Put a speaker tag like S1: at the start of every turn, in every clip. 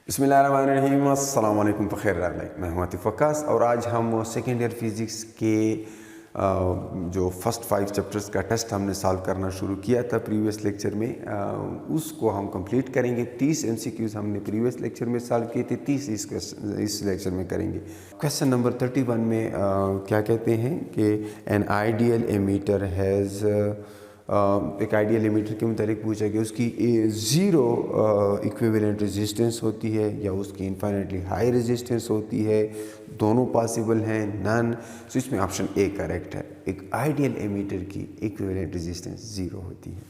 S1: बिस्मिल्लाहिर्रहमानिर्रहीम, अस्सलाम वालेकुम, फ़खैर मैं हूं आतिफ़ वक्कास और आज हम सेकेंड ईयर फ़िज़िक्स के जो फर्स्ट 5 चैप्टर्स का टेस्ट हमने सॉल्व करना शुरू किया था प्रीवियस लेक्चर में, उसको हम कंप्लीट करेंगे। 30 MCQs हमने प्रीवियस लेक्चर में सॉल्व किए थे, 30 इस लेक्चर में करेंगे। क्वेश्चन नंबर 31 में क्या कहते हैं कि एन आइडियल एमीटर हैज़ एक आइडियल एमीटर के मुतालिक पूछा कि उसकी ज़ीरो इक्विवेलेंट रेजिस्टेंस होती है या उसकी इन्फाइनेटली हाई रेजिस्टेंस होती है, दोनों पॉसिबल हैं, नन। सो इसमें ऑप्शन ए करेक्ट है। एक आइडियल एमीटर की इक्विवेलेंट रेजिस्टेंस ज़ीरो होती है।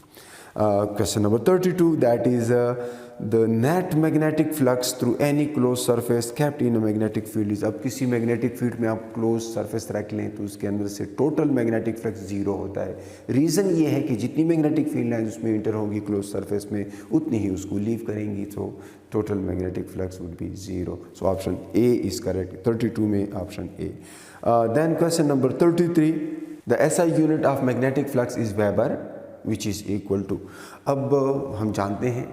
S1: Question number 32 that is the net magnetic flux through any close surface kept in a magnetic field is. अब किसी मैग्नेटिक फील्ड में आप क्लोज सरफेस रख लें तो उसके अंदर से टोटल मैग्नेटिक फ्लक्स ज़ीरो होता है। रीज़न ये है कि जितनी मैग्नेटिक फील्ड लाइन्स उसमें इंटर होंगी क्लोज सरफेस में उतनी ही उसको लीव करेंगी, तो total magnetic flux would be zero. So option A is correct. 32 में option A. Then question number 33 the SI unit of magnetic flux is weber which is equal to. अब हम जानते हैं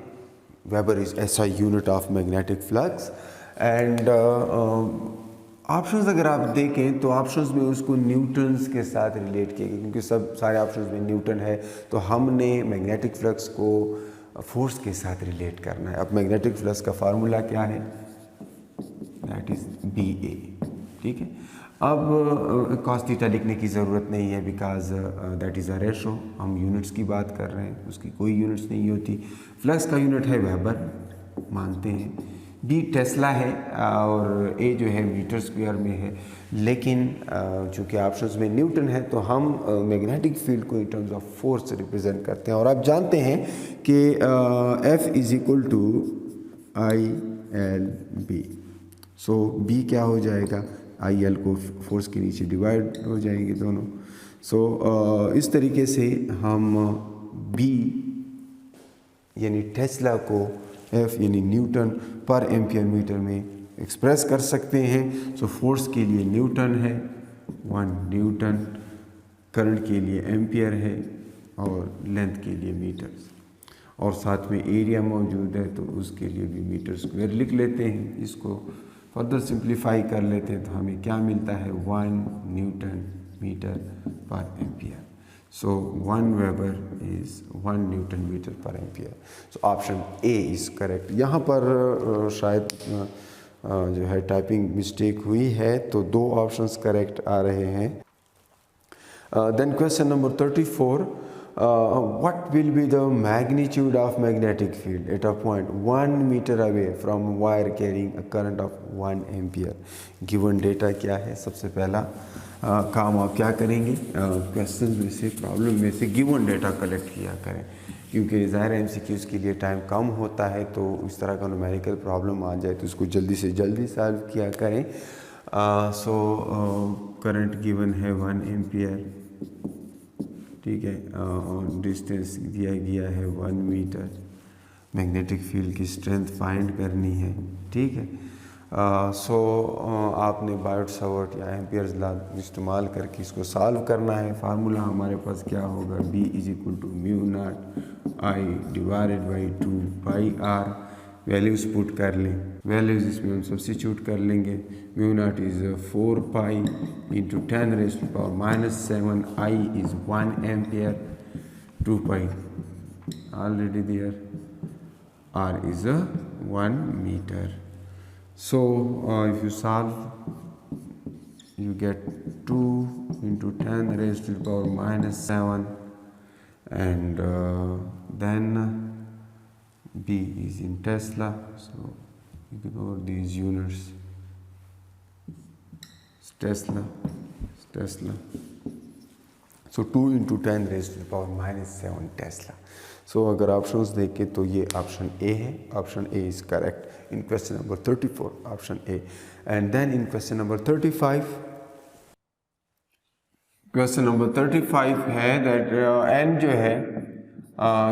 S1: weber is SI unit of magnetic flux and options अगर आप देखें तो options में उसको न्यूटन्स के साथ रिलेट किया गया, क्योंकि सब सारे ऑप्शंस में न्यूटन है, तो हमने मैग्नेटिक फ्लक्स को फोर्स के साथ रिलेट करना है। अब मैग्नेटिक फ्लक्स का फार्मूला क्या है? That is BA। ठीक है, अब cos थीटा लिखने की ज़रूरत नहीं है because that is a ratio. हम यूनिट्स की बात कर रहे हैं, उसकी कोई यूनिट्स नहीं होती। फ्लक्स का यूनिट है वेबर, मानते हैं। B टेस्ला है और A जो है मीटर स्क्वायर में है, लेकिन चूँकि ऑप्शंस में न्यूटन है तो हम मैग्नेटिक फील्ड को in terms of force represent करते हैं। और आप जानते हैं कि F is equal to ILB। सो B क्या हो जाएगा? IL को फोर्स के नीचे डिवाइड हो जाएंगे दोनों। सो इस तरीके से हम B यानी टेस्ला को F यानी न्यूटन पर एम्पियर मीटर में एक्सप्रेस कर सकते हैं। सो फोर्स के लिए न्यूटन है 1 न्यूटन, करंट के लिए एम्पियर है और लेंथ के लिए मीटर्स, और साथ में एरिया मौजूद है तो उसके लिए भी मीटर स्क्वायर लिख लेते हैं। इसको फर्दर सिंप्लीफाई कर लेते हैं तो हमें क्या मिलता है? 1 newton metre per ampere. So 1 weber is 1 newton metre per ampere. So option A is correct. यहाँ पर शायद जो है टाइपिंग मिस्टेक हुई है, तो 2 ऑप्शंस करेक्ट आ रहे हैं। Then question number 34 what will be the magnitude of magnetic field at a point 1 meter away from wire carrying a current of 1 ampere? given data क्या है? सबसे पहला काम आप क्या करेंगे? क्वेश्चन में से, प्रॉब्लम में से गिवन डेटा कलेक्ट किया करें, क्योंकि ज़ाहिर MCQs के लिए टाइम कम होता है, तो इस तरह का न्यूमेरिकल प्रॉब्लम आ जाए तो उसको जल्दी से जल्दी सॉल्व किया करें। सो करंट गिवन है 1 एम्पियर, ठीक है, और डिस्टेंस दिया गया है 1 मीटर। मैग्नेटिक फील्ड की स्ट्रेंथ फाइंड करनी है, ठीक है। सो आपने बायोट सावर्ट या एम्पियर्स लॉ इस्तेमाल करके इसको सॉल्व करना है। फार्मूला हमारे पास क्या होगा? B is equal to mu not I divided by 2 pi R। Values put कर लें, वैल्यूज़ इसमें हम सब्सिट्यूट कर लेंगे। Mu not is 4 pi into 10 raised to power -7। I is 1 ampere, 2 pi already there, R is 1 meter. So if you solve, you get 2 into 10 raised to the power -7, and then B is in Tesla, so ignore these units. Tesla. So 2 into 10 raised to the power -7 Tesla. So अगर options देखें तो ये option A है। Option A is correct in question number 34, option A. And then in question number 35, question number 35 है that N जो है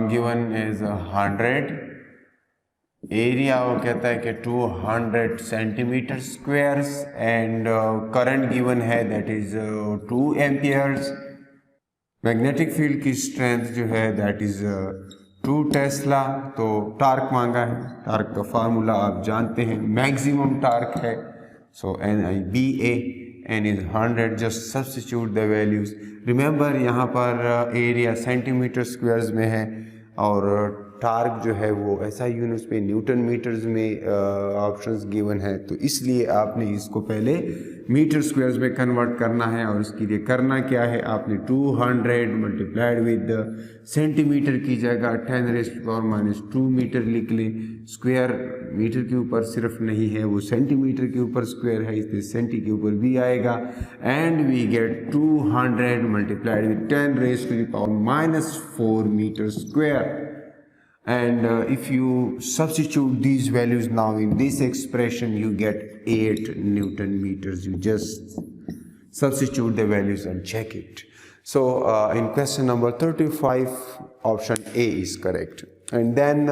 S1: given is 100, area वो कहता है कि 200 centimetre squares, and current given है दैट इज 2 एम्पियर्स। मैग्नेटिक फील्ड की स्ट्रेंथ जो है दैट इज 2 टेस्ला। तो टार्क मांगा है, टार्क का फार्मूला आप जानते हैं, मैक्सिमम टार्क है। सो NIBA, N is 100, just substitute the values. Remember यहाँ पर एरिया सेंटीमीटर स्क्वायर्स में है और टार्क जो है वो SI यूनिट्स पे न्यूटन मीटर्स में ऑप्शंस गिवन है, तो इसलिए आपने इसको पहले मीटर स्क्वायर्स में कन्वर्ट करना है। और उसके लिए करना क्या है, आपने 200 मल्टीप्लाइड विद सेंटीमीटर की जगह 10⁻⁻² मीटर लिख लें। स्क्वायर मीटर के ऊपर सिर्फ नहीं है, वो सेंटीमीटर के ऊपर स्क्वायर है, इसलिए सेंटी के ऊपर भी आएगा। And we get 200 multiplied with 10⁻⁻⁴ metre square. And if you substitute these values now in this expression, you get 8 Newton meters. You just substitute the values and check it. So in question number 35, option A is correct. And then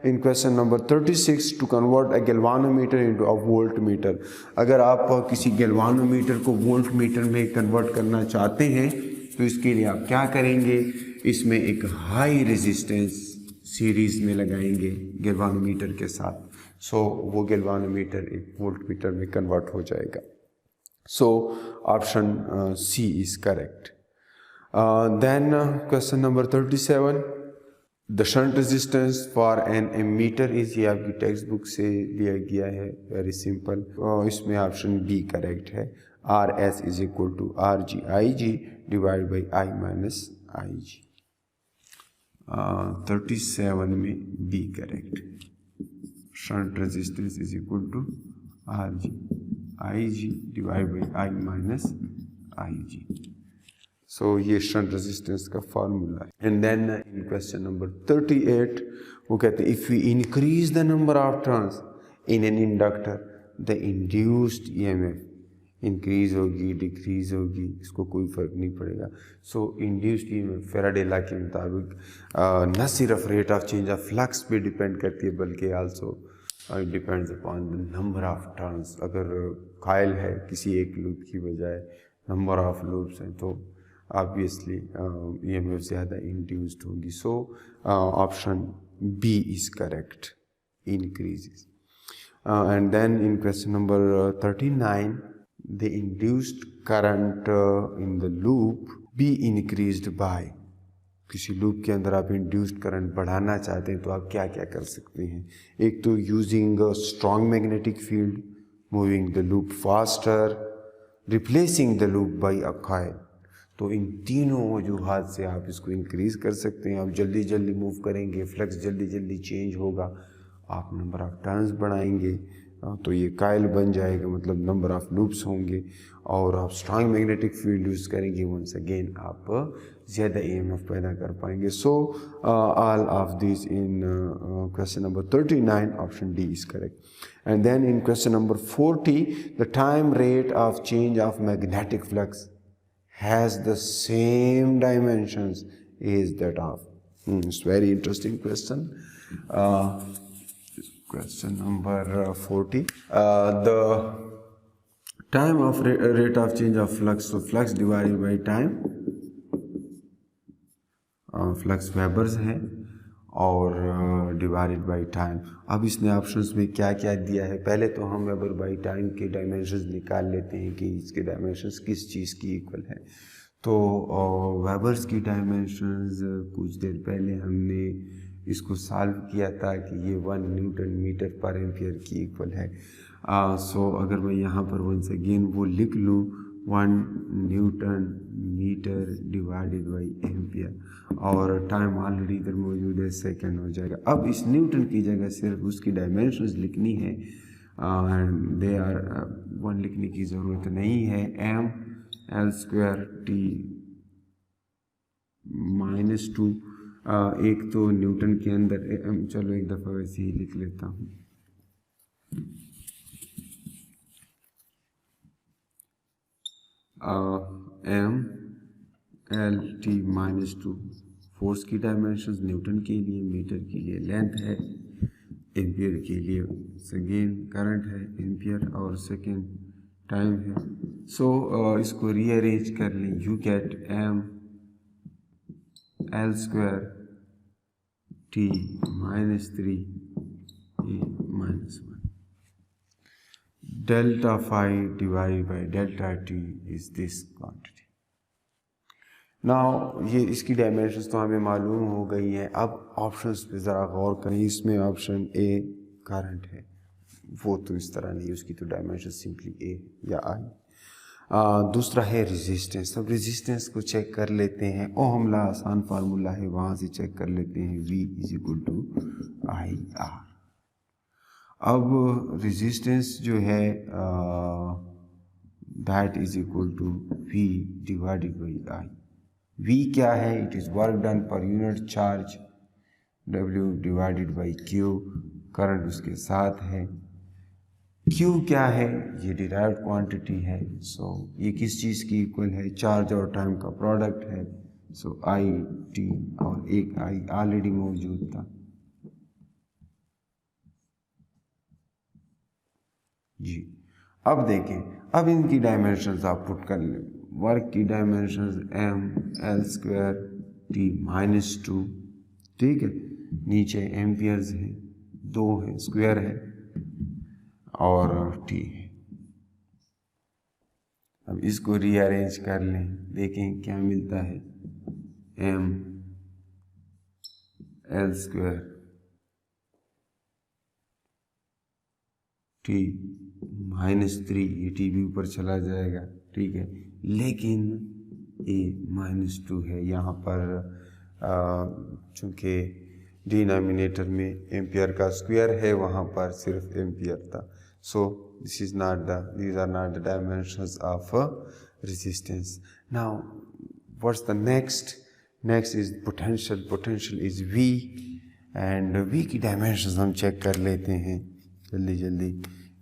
S1: in question number 36, to convert a galvanometer into a voltmeter. अगर आप किसी galvanometer को voltmeter में convert करना चाहते हैं तो इसके लिए आप क्या करेंगे, इसमें एक हाई रेजिस्टेंस सीरीज में लगाएंगे गैल्वानोमीटर के साथ। सो वो गैल्वानोमीटर एक वोल्टमीटर में कन्वर्ट हो जाएगा। So option C is correct. Then question number 37, the shunt resistance for an ammeter is, ये आपकी टेक्स्ट बुक से लिया गया है, वेरी सिंपल। इसमें ऑप्शन B करेक्ट है। RS is equal to RG/IG divide by I-IG। 37 में B correct. Shunt resistance is equal to RG/IG divide by I-IG। सो ये शंट रेजिस्टेंस का फार्मूला है। And then in question number 38 वो कहते हैं, if we increase the number of turns in an inductor the induced EMF increase होगी decrease होगी, इसको कोई फ़र्क नहीं पड़ेगा। So induced EMF Faraday law के मुताबिक न सिर्फ rate of change of flux पे डिपेंड करती है बल्कि also it depends upon the number of turns. अगर कायल है किसी एक लूप की बजाय नंबर ऑफ लूप्स हैं तो ऑब्वियसली EMF ज़्यादा इंड्यूस्ड होगी। So option B is correct, increases. And then in question number 39, the induced current in the loop be increased by, किसी लूप के अंदर आप इंड्यूस्ड करंट बढ़ाना चाहते हैं तो आप क्या क्या कर सकते हैं। एक तो using strong magnetic field, moving the loop faster, replacing the loop by a coil. तो इन तीनों वजूहात से आप इसको इंक्रीज कर सकते हैं। आप जल्दी जल्दी मूव करेंगे, फ्लक्स जल्दी जल्दी चेंज होगा, आप नंबर ऑफ टर्न्स बढ़ाएंगे तो ये कायल बन जाएगा, मतलब नंबर ऑफ लूप्स होंगे। और आप स्ट्रॉन्ग मैग्नेटिक फील्ड यूज़ करेंगे, वंस अगेन आप ज़्यादा EMF पैदा कर पाएंगे। So all of this in question number 39, option D is correct. And then in question number 40, the time rate of change of magnetic flux has the same dimensions as that of, it's very interesting question. Question number 40, the time of rate of change of flux, so flux divided by time, flux Weber's है और divided by time. अब इसने options में क्या क्या दिया है, पहले तो हम वेबर बाय टाइम के डायमेंशंस निकाल लेते हैं कि इसके डायमेंशंस किस चीज़ की इक्वल है। तो वेबर्स की डायमेंशंस कुछ देर पहले हमने इसको सॉल्व किया था कि ये 1 न्यूटन मीटर पर एम्पियर की इक्वल है। सो अगर मैं यहाँ पर वंस अगेन वो लिख लूँ 1 newton metre divided by ampere, और टाइम ऑलरेडी इधर मौजूद है, सेकंड हो जाएगा। अब इस न्यूटन की जगह सिर्फ उसकी डायमेंशंस लिखनी है, दे आर 1 लिखने की ज़रूरत नहीं है। m/L² T-2, एक तो न्यूटन के अंदर, चलो एक दफ़ा वैसे ही लिख लेता हूँ, m/L/T-2 फोर्स की डायमेंशंस न्यूटन के लिए, मीटर के लिए लेंथ है, एम्पियर के लिए सेकेंड करंट है एम्पियर, और सेकेंड टाइम है। सो इसको रीअरेंज कर लें, you get m/L² T minus 3 A minus 1. Delta phi divided by delta T is this quantity. Now ये इसकी डायमेंशंस तो हमें मालूम हो गई हैं. अब ऑप्शंस पे ज़रा गौर करें. इसमें ऑप्शन ए करंट है, वो तो इस तरह नहीं, उसकी तो डायमेंशन सिंपली ए या आई. दूसरा है रेजिस्टेंस. अब रेजिस्टेंस को चेक कर लेते हैं. ओहम ला आसान फार्मूला है, वहाँ से चेक कर लेते हैं. V is equal to I R. अब रेजिस्टेंस जो है that is equal to V divided by I. V क्या है? It is work done per unit charge. W divided by Q, current उसके साथ है. Q क्या है? ये डिराइव्ड क्वांटिटी है. सो ये किस चीज़ की इक्वल है? चार्ज और टाइम का प्रोडक्ट है. सो आई टी, और एक आई ऑलरेडी मौजूद था जी. अब देखें, अब इनकी डायमेंशंस आप पुट कर लें. वर्क की dimensions m l square t minus 2, ठीक है. नीचे एम्पियर्स है, 2 है, स्क्वायर है और t है. अब इसको रीअरेंज कर लें, देखें क्या मिलता है. m l square t minus 3, ये t भी ऊपर चला जाएगा, ठीक है. लेकिन a माइनस 2 है यहाँ पर, चूँकि डिनोमिनेटर में एम्पियर का स्क्वायर है, वहाँ पर सिर्फ एम्पियर था. So this is not these are not the dimensions of resistance. Now what's the next is potential is V, and V की डायमेंशंस हम चेक कर लेते हैं जल्दी.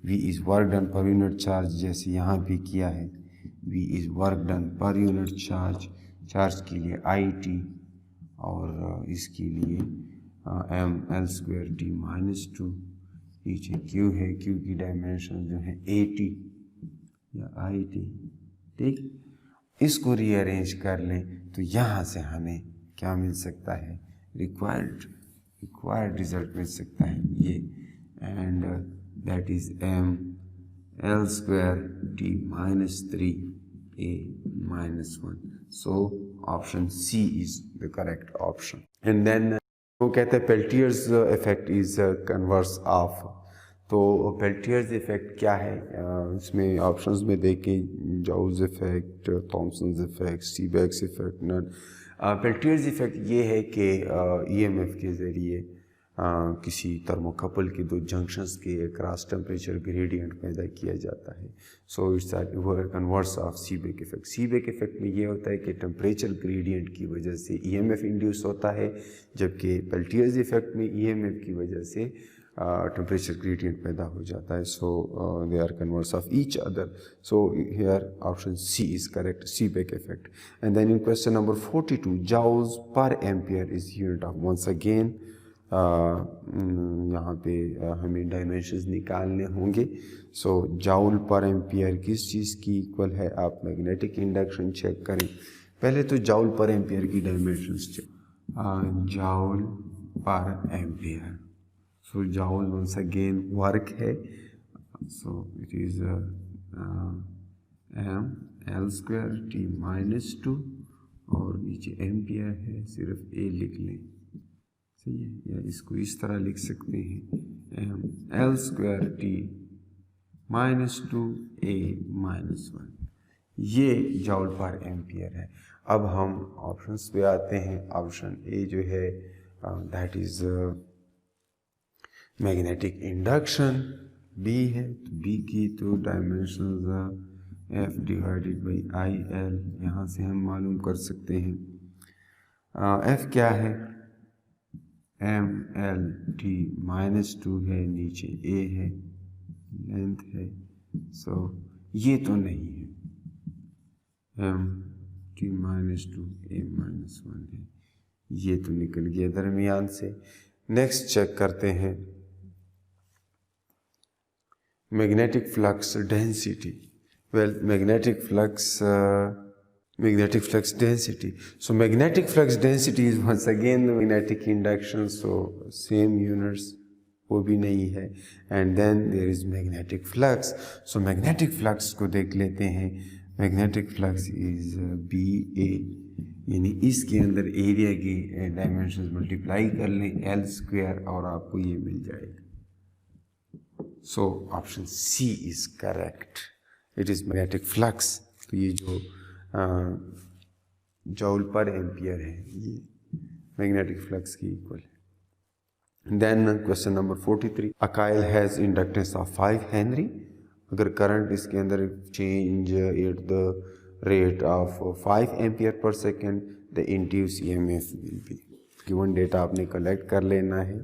S1: V is work done per unit charge, जैसे यहाँ भी किया है. V is work done per unit charge के लिए IT, और इसके लिए m l square t minus 2. नीचे Q है, Q की डायमेंशन जो है AT या IT, ठीक. इसको रीअरेंज कर लें तो यहाँ से हमें क्या मिल सकता है? रिक्वायर्ड रिजल्ट मिल सकता है ये, and that is m l square t minus 3 a minus 1. So option C is the correct option. And then वो कहते हैं पेल्टियर्स इफेक्ट इज कन्वर्स ऑफ. तो पेल्टियर्स इफेक्ट क्या है? इसमें ऑप्शंस में देखें, जाउस इफेक्ट, थॉमसन्स इफेक्ट, सीबेक्स इफेक्ट, नट. पेल्टियर्स इफेक्ट ये है कि ईएमएफ के ज़रिए किसी थर्मोकपल के दो जंक्शंस के अक्रॉस टेम्परेचर ग्रेडियंट पैदा किया जाता है. So it's converse of Seebeck effect. Seebeck effect में ये होता है कि टेम्परेचर ग्रेडियंट की वजह से ईएमएफ इंड्यूस होता है, जबकि पेल्टियर्स इफेक्ट में ईएमएफ की वजह से टेम्परेचर ग्रेडियंट पैदा हो जाता है. So they are converse of each other. So here option C is correct, Seebeck effect. And then in question number 42, joules per ampere is unit of. Once again यहाँ पे हमें डायमेंशंस निकालने होंगे. सो joule per ampere किस चीज़ की equal है? आप magnetic induction check करें. पहले तो जाउल पर एम्पियर की dimensions check. Joule per ampere. So joule once again work है. So it is m l square t minus 2, और नीचे एम्पियर है, सिर्फ a लिख लें, सही है. या इसको इस तरह लिख सकते हैं, m l square t minus 2 a minus 1. ये जॉल पर एम्पियर है. अब हम ऑप्शंस पे आते हैं. ऑप्शन ए जो है that is magnetic induction. B है, तो बी की तो dimensions f divided by I L, यहाँ से हम मालूम कर सकते हैं. f क्या है? m l t माइनस 2 है, नीचे a है, लेंथ है. सो ये तो नहीं है. m t minus 2 a minus 1 है, ये तो निकल गया दरमियान से. नेक्स्ट चेक करते हैं magnetic flux density. Well, magnetic flux magnetic flux density. So magnetic flux density is once again the magnetic induction, so same units वो भी नहीं है. And then there is magnetic flux. So magnetic flux को देख लेते हैं. Magnetic flux is BA, यानी इसके अंदर एरिया की डायमेंशंस मल्टीप्लाई कर लें L स्क्वायर और आपको ये मिल जाएगा. So option C is correct. It is magnetic flux. तो ये जो जूल पर एम्पियर है ये मैग्नेटिक फ्लक्स की इक्वल है. Then question number 43. A coil has inductance of 5 henry. अगर करंट इसके अंदर change at the rate of 5 ampere per second, the induced EMF will be. Given data आपने कलेक्ट कर लेना है.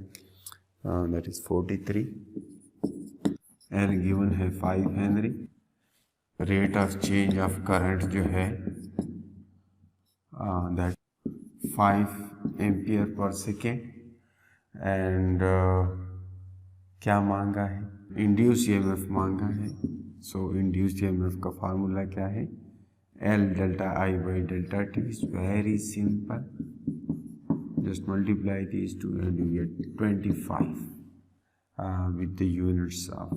S1: That is 43. एंड गिवन है 5 henry. Rate of change of current जो है that 5 ampere per second. And क्या मांगा है? इंड्यूस ईएमएफ मांगा है. सो इंड्यूस ईएमएफ का फार्मूला क्या है? L delta I by delta T. Is very simple. Just multiply this two and you get 25 with the units of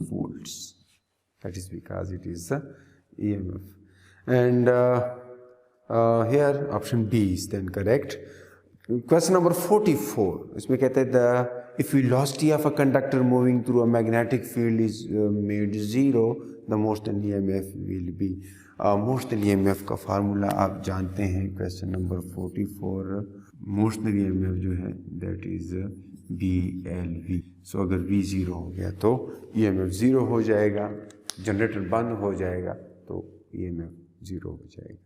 S1: volts. That is because it is the EMF. And here option B is then correct. Question number 44. इसमें कहते हैं if velocity of a conductor moving through a magnetic field is made zero, the Morstan EMF will be. Morstan EMF का formula आप जानते हैं. Question number 44. Morstan EMF जो है that is BLV. सो अगर V ज़ीरो हो गया तो EMF ज़ीरो हो जाएगा. जनरेटर बंद हो जाएगा तो EMF ज़ीरो हो जाएगा.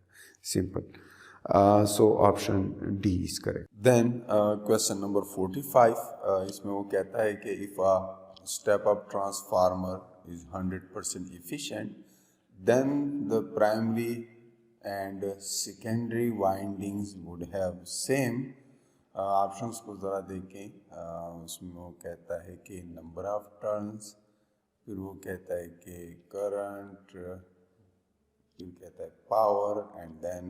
S1: Simple. So option D is correct. Then question number 45. इसमें वो कहता है कि if a step up transformer is 100% efficient, then the primary and secondary windings would have same. Options को ज़रा देखें. उसमें वो कहता है कि नंबर ऑफ टर्न्स, फिर वो कहता है कि करंट, फिर कहता है power and then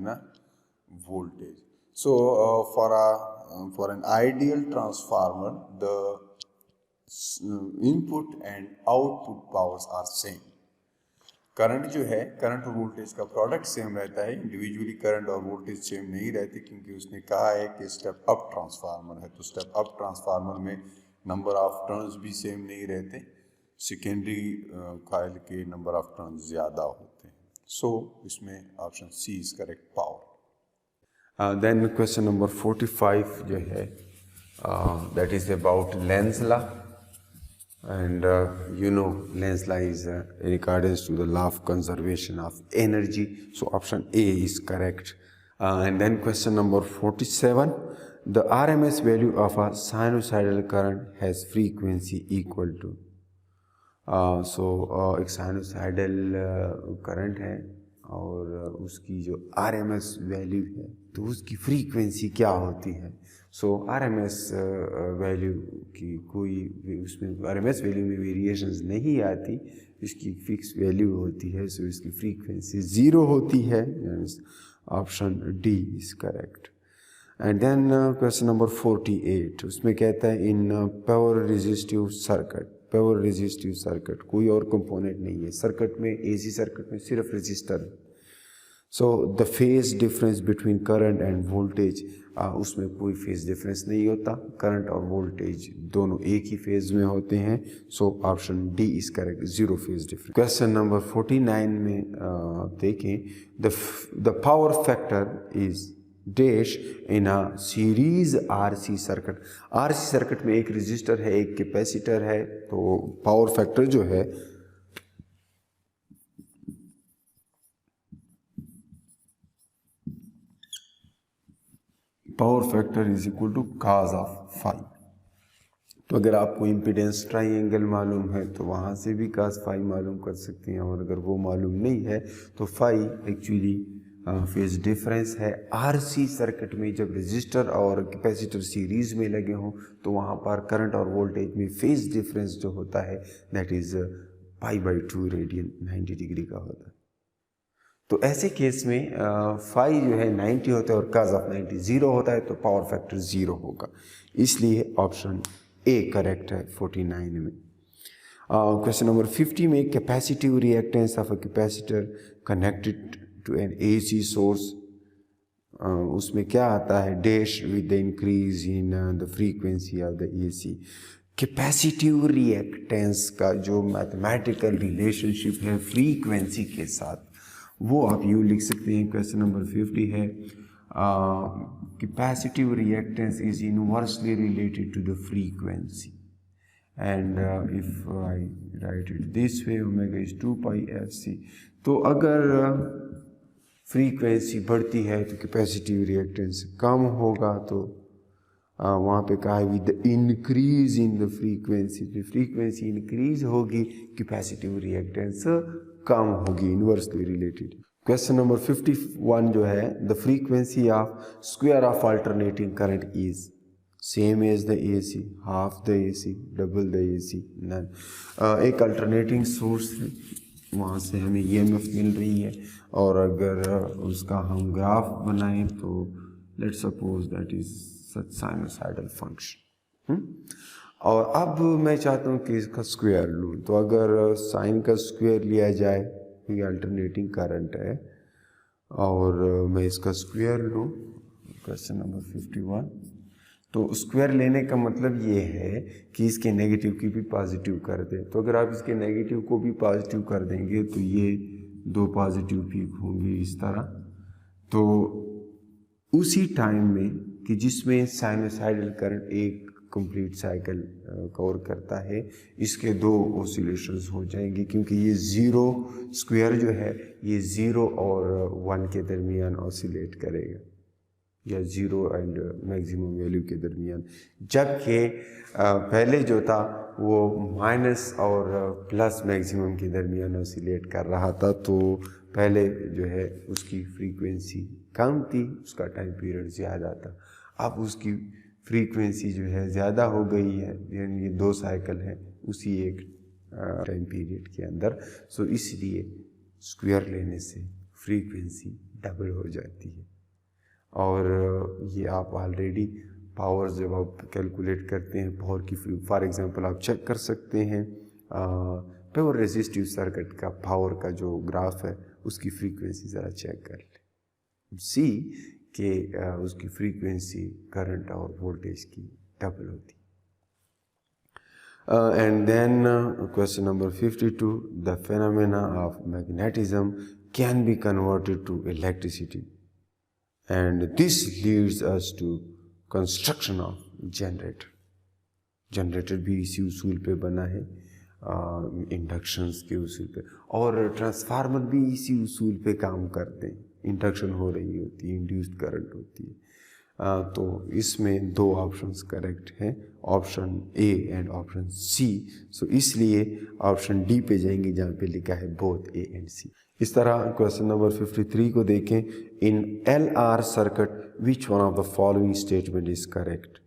S1: voltage. So for an ideal transformer the input and output powers are same. Current जो है, करंट और वोल्टेज का प्रोडक्ट सेम रहता है. इंडिविजुअली करंट और वोल्टेज सेम नहीं रहते क्योंकि उसने कहा है कि स्टेप अप ट्रांसफार्मर है. तो स्टेप अप ट्रांसफार्मर में नंबर ऑफ टर्न्स भी सेम नहीं रहते. सेकेंडरी कॉइल के नंबर ऑफ टर्न्स ज़्यादा होते हैं. सो इसमें option C is correct, power. Then question number 45 जो है that is about Lenz law. And you know Lenz law is in accordance to the law of conservation of energy. So option A is correct. And then question number 47. The RMS value of a sinusoidal current has frequency equal to. एक sinusoidal current है और उसकी जो RMS value है तो उसकी frequency क्या होती है. सो RMS वैल्यू की कोई उसमें RMS वैल्यू में वेरिएशंस नहीं आती. इसकी फिक्स वैल्यू होती है. सो इसकी फ्रीक्वेंसी ज़ीरो होती है. Option D is correct. And then question number 48. उसमें कहता है in power resistive circuit. Power resistive circuit कोई और कंपोनेंट नहीं है. सर्किट में, AC सर्किट में सिर्फ रेजिस्टर है. So the phase difference between current end voltage, उसमें कोई फेज डिफरेंस नहीं होता. करंट और वोल्टेज दोनों एक ही फेज में होते हैं. सो option D is correct, zero phase difference. Question number 49 में देखें the power factor is dash in a series RC circuit. RC circuit में एक रजिस्टर है, एक कैपेसिटर है. तो पावर फैक्टर जो है power factor is equal to cos of phi. तो अगर आपको इम्पीडेंस ट्राइंगल मालूम है तो वहाँ से भी cos फाई मालूम कर सकते हैं. और अगर वो मालूम नहीं है तो फाई एक्चुअली फेज डिफरेंस है. RC सर्किट में जब रजिस्टर और कैपेसिटर सीरीज में लगे हों तो वहाँ पर करंट और वोल्टेज में फेज डिफरेंस जो होता है दैट इज़ π/2 रेडियन 90 डिग्री का होता है. तो ऐसे केस में फाई जो है 90 होता है और cos ऑफ 90 0 होता है, तो पावर फैक्टर 0 होगा। इसलिए ऑप्शन ए करेक्ट है 49 में। क्वेश्चन नंबर 50 में capacitive reactance of a capacitor connected to an AC source, उसमें क्या आता है, dash with the increase in the frequency of the AC. Capacitive reactance का जो मैथमेटिकल रिलेशनशिप है फ्रीक्वेंसी के साथ, वो आप यूँ लिख सकते हैं। क्वेश्चन नंबर 50 है capacitive reactance is inversely related to the frequency, and if I write it this way, omega is 2 pi F C. तो अगर फ्रीक्वेंसी बढ़ती है तो कैपेसिटिव रिएक्टेंस कम होगा, तो वहाँ पे कहा है with the increase in the frequency, तो फ्रीक्वेंसी इंक्रीज होगी कैपेसिटिव रिएक्टेंस कम होगी, इनवर्सली रिलेटेड। क्वेश्चन नंबर 51 जो है, the frequency of square of alternating current is same as the AC, half the AC, double the AC, none. एक alternating source है, वहाँ से हमें ईएमएफ मिल रही है, और अगर उसका हम ग्राफ बनाएं तो let's suppose that is such sinusoidal function. और अब मैं चाहता हूँ कि इसका स्क्वायर लूँ, तो अगर साइन का स्क्वायर लिया जाए, ये अल्टरनेटिंग करंट है, और मैं इसका स्क्वायर लूँ, क्वेश्चन नंबर 51, तो स्क्वायर लेने का मतलब ये है कि इसके नेगेटिव की भी पॉजिटिव कर दें। तो अगर आप इसके नेगेटिव को भी पॉजिटिव कर देंगे तो ये दो पॉजिटिव पीक होंगे इस तरह। तो उसी टाइम में कि जिसमें साइनोसाइडल करंट एक कंप्लीट साइकिल कवर करता है, इसके दो ऑसिलेशंस हो जाएंगे, क्योंकि ये ज़ीरो स्क्वायर जो है ये 0 और 1 के दरमियान ऑसिलेट करेगा, या 0 एंड मैक्सिमम वैल्यू के दरमियान, जबकि पहले जो था वो माइनस और प्लस मैक्सिमम के दरमियान ऑसिलेट कर रहा था। तो पहले जो है उसकी फ्रीक्वेंसी कम थी, उसका टाइम पीरियड ज़्यादा था। अब उसकी फ्रीक्वेंसी जो है ज़्यादा हो गई है, यानी ये 2 साइकिल है उसी एक टाइम पीरियड के अंदर। सो इसलिए स्क्वायर लेने से फ्रीक्वेंसी डबल हो जाती है। और ये आप ऑलरेडी पावर जब आप कैलकुलेट करते हैं पावर की, फॉर एग्जांपल आप चेक कर सकते हैं पावर रेजिस्टिव सर्किट का पावर का जो ग्राफ है उसकी फ्रीक्वेंसी ज़रा चेक कर लें, सी कि उसकी फ्रीक्वेंसी करंट और वोल्टेज की डबल होती है। And then question number 52, the phenomena of magnetism can be converted to electricity and this leads us to construction of generator। Generator भी इसी उसूल पे बना है, इंडक्शंस के उसूल पे, और ट्रांसफार्मर भी इसी उसूल पे काम करते हैं। इंडक्शन हो रही होती है, इंड्यूस्ड करंट होती है। तो इसमें 2 ऑप्शंस करेक्ट हैं, option A and option C. So इसलिए ऑप्शन डी पे जाएंगे जहाँ पे लिखा है बोथ ए एंड सी। इस तरह क्वेश्चन नंबर 53 को देखें, इन LR circuit which one of the following statement is correct.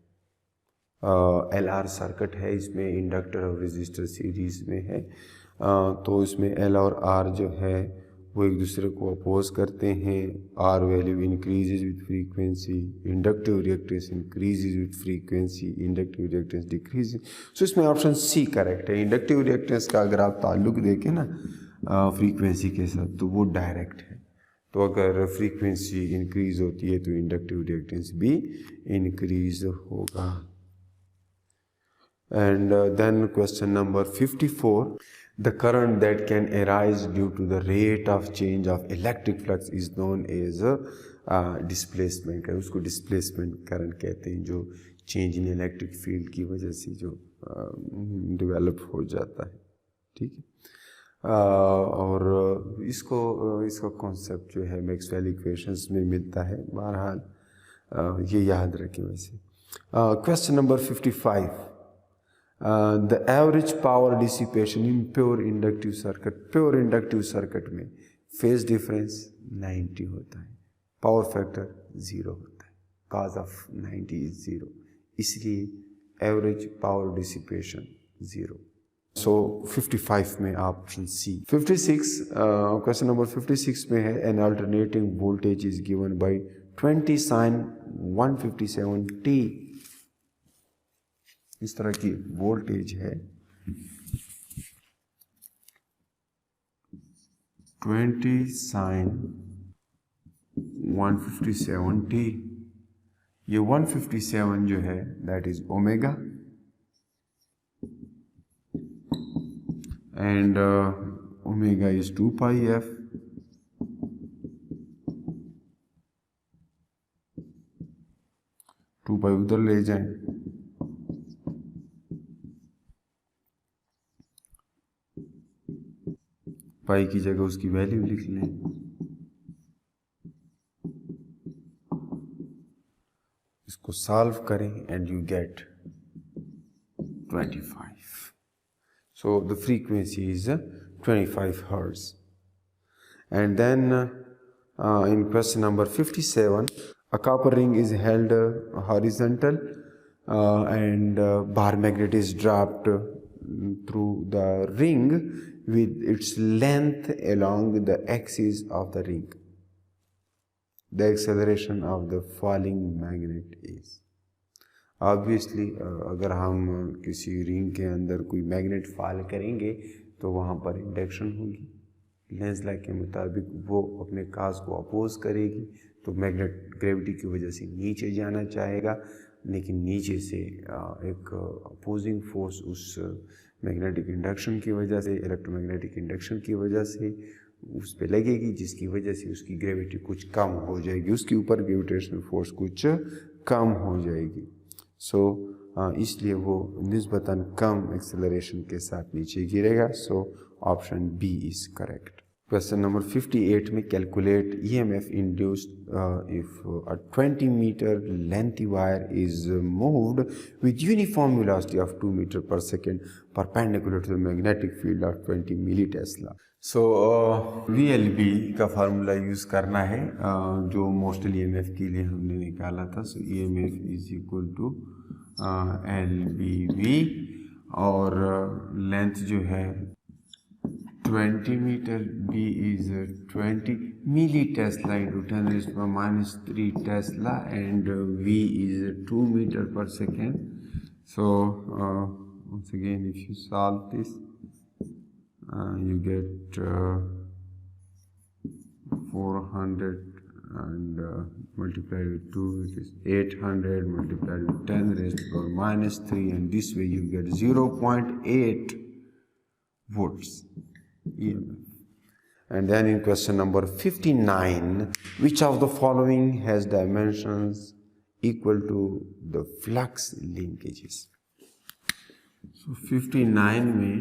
S1: LR circuit है, इसमें इंडक्टर और रेजिस्टर सीरीज में है, तो इसमें L और R जो है वो एक दूसरे को अपोज करते हैं। R value increases with frequency, inductive reactance increases with frequency, inductive reactance decreases. So इसमें ऑप्शन सी करेक्ट है। इंडक्टिव रिएक्टेंस का अगर आप ताल्लुक देखें ना फ्रीक्वेंसी के साथ, तो वो डायरेक्ट है। तो अगर फ्रीक्वेंसी इंक्रीज होती है तो इंडक्टिव रिएक्टेंस भी इंक्रीज होगा। And then question number 54, the current that can arise due to the rate of change of electric flux is known as displacement. उसको डिस्प्लेसमेंट करंट कहते हैं, जो चेंज इन इलेक्ट्रिक फील्ड की वजह से जो डेवलप हो जाता है। ठीक है, और इसका कॉन्सेप्ट जो है मैक्सवेल इक्वेशंस में मिलता है। बहरहाल ये याद रखें। वैसे question number 55, the average power dissipation in pure inductive circuit. Pure inductive circuit में फेज डिफरेंस 90 होता है, पावर फैक्टर 0 होता है, cos ऑफ 90 इज 0, इसलिए एवरेज पावर डिसिपेशन 0। सो 55 में ऑप्शन सी। 56 क्वेश्चन नंबर 56 में है N alternating voltage is given by 20 sin 157t। इस तरह की वोल्टेज है 20 sin 157t। ये 157 जो है that is omega and omega is 2 pi f। Two pi उधर ले जाएं, पाई की जगह उसकी वैल्यू लिख लें। इसको सॉल्व करें and you get 25। So the frequency is 25 hertz। And then in question number 57, a copper ring is held horizontal and bar magnet is dropped through the ring with its length along the axis of the ring. The acceleration of the falling magnet is. Obviously, अगर हम किसी ring के अंदर कोई magnet fall करेंगे तो वहाँ पर इंडक्शन होगी। लेंस लॉ के मुताबिक वो अपने काज को अपोज करेगी, तो मैग्नेट ग्रेविटी की वजह से नीचे जाना चाहेगा, लेकिन नीचे से एक अपोजिंग फोर्स उस मैग्नेटिक इंडक्शन की वजह से, इलेक्ट्रोमैग्नेटिक इंडक्शन की वजह से उस पे लगेगी, जिसकी वजह से उसकी ग्रेविटी कुछ कम हो जाएगी, उसके ऊपर ग्रेविटेशनल फोर्स कुछ कम हो जाएगी। इसलिए वो निस्बतन कम एक्सेलरेशन के साथ नीचे गिरेगा। Option B is correct. Question number 58 में calculate EMF induced if a 20 meter lengthy wire is moved with uniform velocity of 2 meter per second perpendicular to the magnetic field of 20 millitesla। VLB का formula use करना है जो मोस्टल EMF के लिए हमने निकाला था। EMF is equal to LBV और लेंथ जो है 20 metre, B is 20 millitesla into 10 raised to the minus 3 Tesla and V is 2 meter per second. So once again, if you solve this, you get 400 and multiplied with 2, it is 800 multiplied with 10 raised to the power minus 3, and this way you get 0.8 volts EMF. And then in question number 59, which of the following has dimensions equal to the flux linkages? So 59 में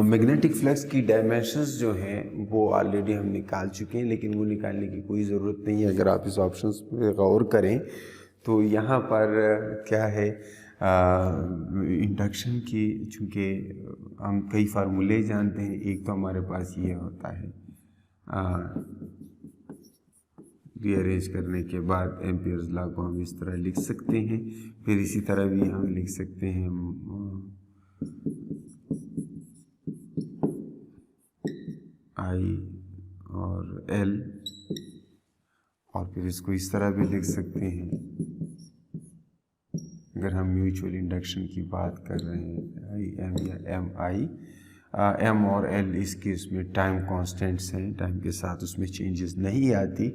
S1: magnetic flux की dimensions जो हैं वो already हम निकाल चुके हैं, लेकिन वो निकालने की कोई ज़रूरत नहीं है। अगर आप इस ऑप्शंस पे गौर करें तो यहाँ पर क्या है, इंडक्शन की, चूँकि हम कई फार्मूले जानते हैं, एक तो हमारे पास ये होता है रीअरेंज करने के बाद एम्पियर्स लॉ को हम इस तरह लिख सकते हैं, फिर इसी तरह भी हम लिख सकते हैं I और L, और फिर इसको इस तरह भी लिख सकते हैं अगर हम म्यूचुअल इंडक्शन की बात कर रहे हैं, IM या MI। M और L इस केस में टाइम कांस्टेंट्स हैं, टाइम के साथ उसमें चेंजेस नहीं आती।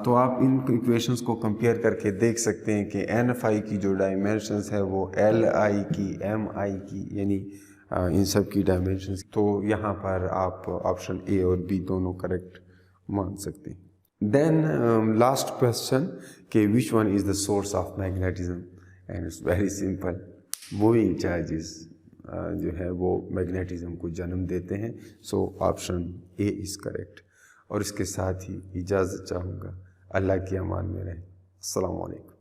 S1: तो आप इन इक्वेशंस को कंपेयर करके देख सकते हैं कि NFI की जो डायमेंशंस है वो LI की, MI की, यानी इन सब की डायमेंशंस। तो यहाँ पर आप ऑप्शन ए और बी दोनों करेक्ट मान सकते हैं। देन लास्ट क्वेश्चन कि which one is the source of magnetism, and it's very simple, moving charges जो है वो मैग्नेटिज्म को जन्म देते हैं। Option A is correct. और इसके साथ ही इजाज़त चाहूँगा, अल्लाह की अमान में रहें। अस्सलाम वालेकुम।